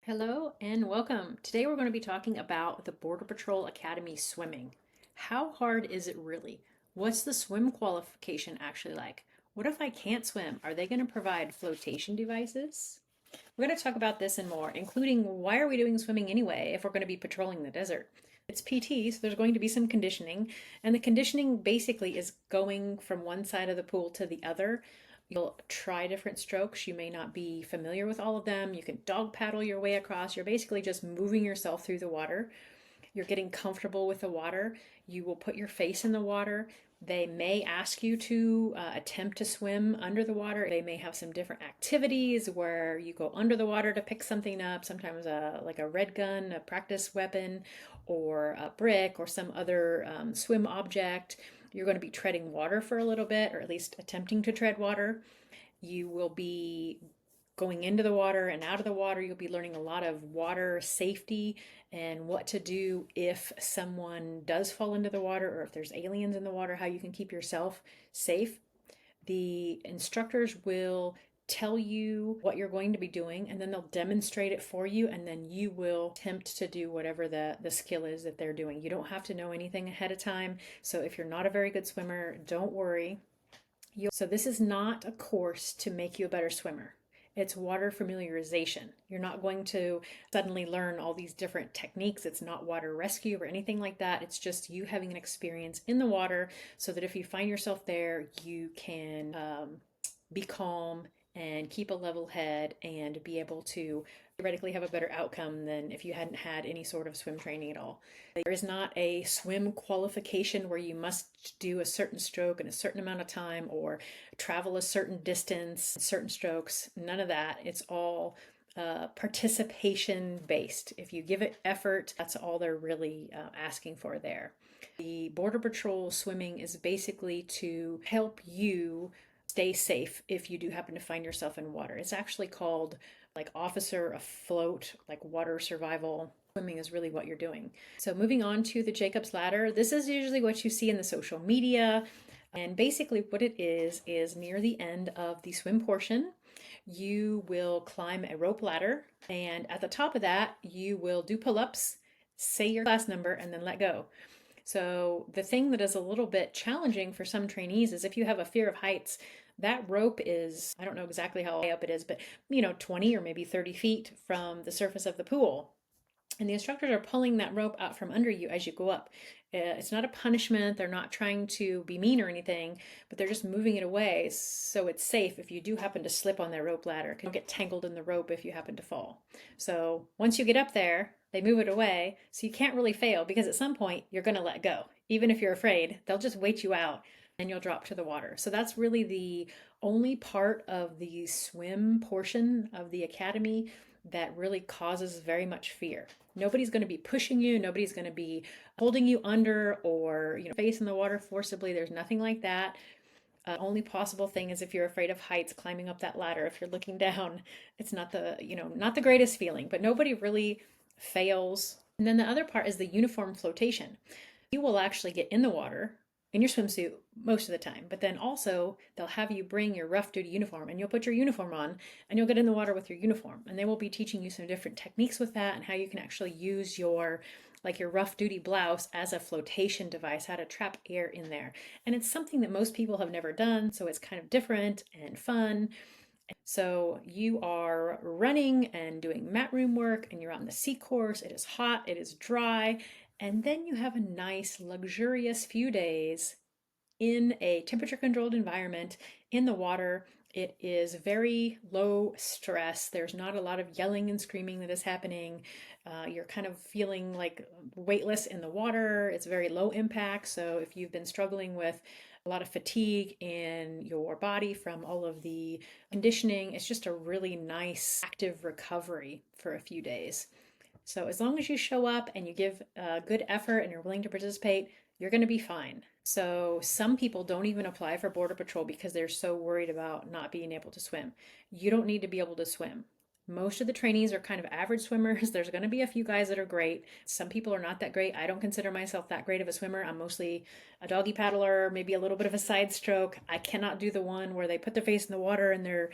Hello and welcome. Today we're going to be talking about the Border Patrol Academy swimming. How hard is it really? What's the swim qualification actually like? What if I can't swim? Are they going to provide flotation devices? We're going to talk about this and more, including why are we doing swimming anyway if we're going to be patrolling the desert? It's PT, so there's going to be some conditioning, and the conditioning basically is going from one side of the pool to the other. You'll try different strokes. You may not be familiar with all of them. You can dog paddle your way across. You're basically just moving yourself through the water. You're getting comfortable with the water. You will put your face in the water. They may ask you to attempt to swim under the water. They may have some different activities where you go under the water to pick something up, sometimes like a red gun, a practice weapon, or a brick, or some other swim object. You're going to be treading water for a little bit, or at least attempting to tread water. You will be going into the water and out of the water. You'll be learning a lot of water safety and what to do if someone does fall into the water or if there's aliens in the water, how you can keep yourself safe. The instructors will tell you what you're going to be doing, and then they'll demonstrate it for you, and then you will attempt to do whatever the skill is that they're doing. You don't have to know anything ahead of time, so if you're not a very good swimmer, don't worry. So this is not a course to make you a better swimmer. It's water familiarization. You're not going to suddenly learn all these different techniques. It's not water rescue or anything like that. It's just you having an experience in the water so that if you find yourself there, you can be calm and keep a level head and be able to theoretically have a better outcome than if you hadn't had any sort of swim training at all. There is not a swim qualification where you must do a certain stroke in a certain amount of time or travel a certain distance, certain strokes, none of that. It's all participation based. If you give it effort, that's all they're really asking for there. The Border Patrol swimming is basically to help you stay safe if you do happen to find yourself in water. It's actually called like Officer Afloat, like water survival. Swimming is really what you're doing. So moving on to the Jacob's Ladder, this is usually what you see in the social media. And basically what it is near the end of the swim portion, you will climb a rope ladder. And at the top of that, you will do pull-ups, say your class number, and then let go. So the thing that is a little bit challenging for some trainees is if you have a fear of heights, that rope is, I don't know exactly how high up it is, but 20 or maybe 30 feet from the surface of the pool. And the instructors are pulling that rope out from under you as you go up. It's not a punishment. They're not trying to be mean or anything, but they're just moving it away so it's safe if you do happen to slip on that rope ladder. You don't get tangled in the rope if you happen to fall. So once you get up there, they move it away so you can't really fail because at some point you're going to let go. Even if you're afraid, they'll just wait you out and you'll drop to the water. So that's really the only part of the swim portion of the academy that really causes very much fear. Nobody's going to be pushing you. Nobody's going to be holding you under or, face in the water forcibly. There's nothing like that. Only possible thing is if you're afraid of heights, climbing up that ladder. If you're looking down, it's not not the greatest feeling, but nobody really fails. And then the other part is the uniform flotation. You will actually get in the water in your swimsuit most of the time, but then also they'll have you bring your rough duty uniform and you'll put your uniform on and you'll get in the water with your uniform, and they will be teaching you some different techniques with that and how you can actually use your rough duty blouse as a flotation device, how to trap air in there. And it's something that most people have never done, so it's kind of different and fun. So you are running and doing mat room work and you're on the sea course. It is hot, it is dry, and then you have a nice luxurious few days in a temperature controlled environment in the water. It is very low stress. There's not a lot of yelling and screaming that is happening. You're kind of feeling like weightless in the water. It's very low impact. So if you've been struggling with a lot of fatigue in your body from all of the conditioning, it's just a really nice active recovery for a few days. So as long as you show up and you give good effort and you're willing to participate, you're going to be fine. So some people don't even apply for Border Patrol because they're so worried about not being able to swim. You don't need to be able to swim. Most of the trainees are kind of average swimmers. There's going to be a few guys that are great. Some people are not that great. I don't consider myself that great of a swimmer. I'm mostly a doggy paddler, maybe a little bit of a side stroke. I cannot do the one where they put their face in the water and they're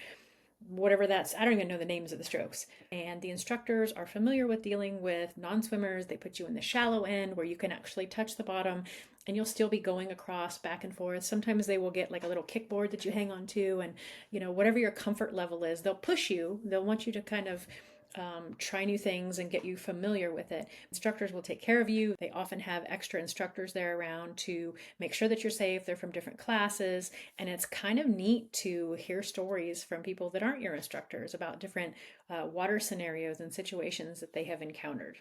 whatever that's, I don't even know the names of the strokes. And the instructors are familiar with dealing with non-swimmers. They put you in the shallow end where you can actually touch the bottom and you'll still be going across back and forth. Sometimes they will get like a little kickboard that you hang on to, and whatever your comfort level is, they'll push you. They'll want you to kind of try new things and get you familiar with it. Instructors will take care of you. They often have extra instructors there around to make sure that you're safe. They're from different classes, and it's kind of neat to hear stories from people that aren't your instructors about different water scenarios and situations that they have encountered.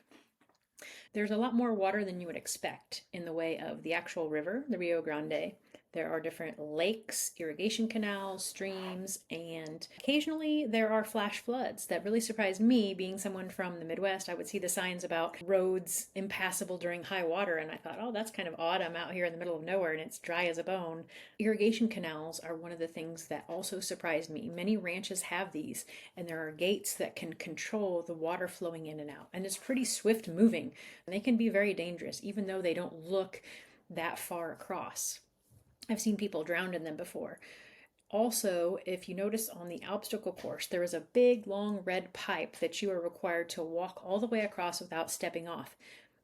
There's a lot more water than you would expect in the way of the actual river, the Rio Grande. There are different lakes, irrigation canals, streams, and occasionally there are flash floods that really surprised me. Being someone from the Midwest, I would see the signs about roads impassable during high water, and I thought, oh, that's kind of odd. I'm out here in the middle of nowhere and it's dry as a bone. Irrigation canals are one of the things that also surprised me. Many ranches have these, and there are gates that can control the water flowing in and out, and it's pretty swift moving. And they can be very dangerous, even though they don't look that far across. I've seen people drowned in them before. Also, if you notice on the obstacle course, there is a big long red pipe that you are required to walk all the way across without stepping off.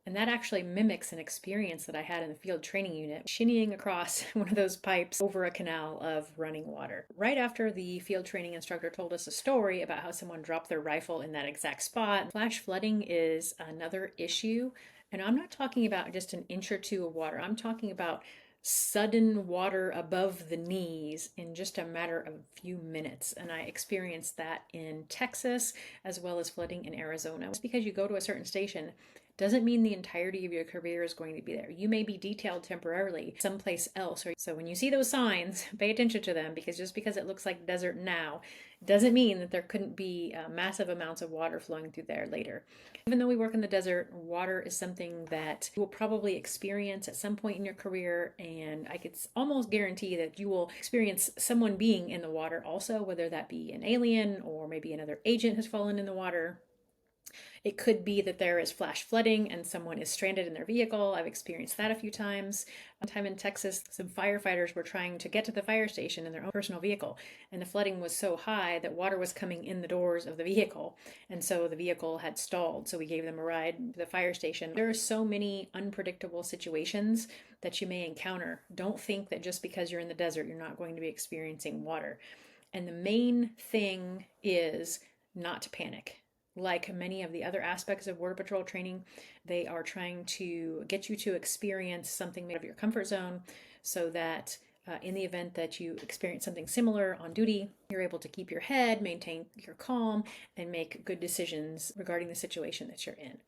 And that actually mimics an experience that I had in the field training unit, shinnying across one of those pipes over a canal of running water. Right after the field training instructor told us a story about how someone dropped their rifle in that exact spot. Flash flooding is another issue. And I'm not talking about just an inch or two of water. I'm talking about sudden water above the knees in just a matter of a few minutes. And I experienced that in Texas as well as flooding in Arizona. Just because you go to a certain station doesn't mean the entirety of your career is going to be there. You may be detailed temporarily someplace else. So when you see those signs, pay attention to them, because just because it looks like desert now doesn't mean that there couldn't be massive amounts of water flowing through there later. Even though we work in the desert, water is something that you will probably experience at some point in your career, and I could almost guarantee that you will experience someone being in the water also, whether that be an alien or maybe another agent has fallen in the water. It could be that there is flash flooding and someone is stranded in their vehicle. I've experienced that a few times. One time in Texas, some firefighters were trying to get to the fire station in their own personal vehicle, and the flooding was so high that water was coming in the doors of the vehicle, and so the vehicle had stalled. So we gave them a ride to the fire station. There are so many unpredictable situations that you may encounter. Don't think that just because you're in the desert, you're not going to be experiencing water. And the main thing is not to panic. Like many of the other aspects of Border Patrol training, they are trying to get you to experience something made of your comfort zone so that in the event that you experience something similar on duty, you're able to keep your head, maintain your calm, and make good decisions regarding the situation that you're in.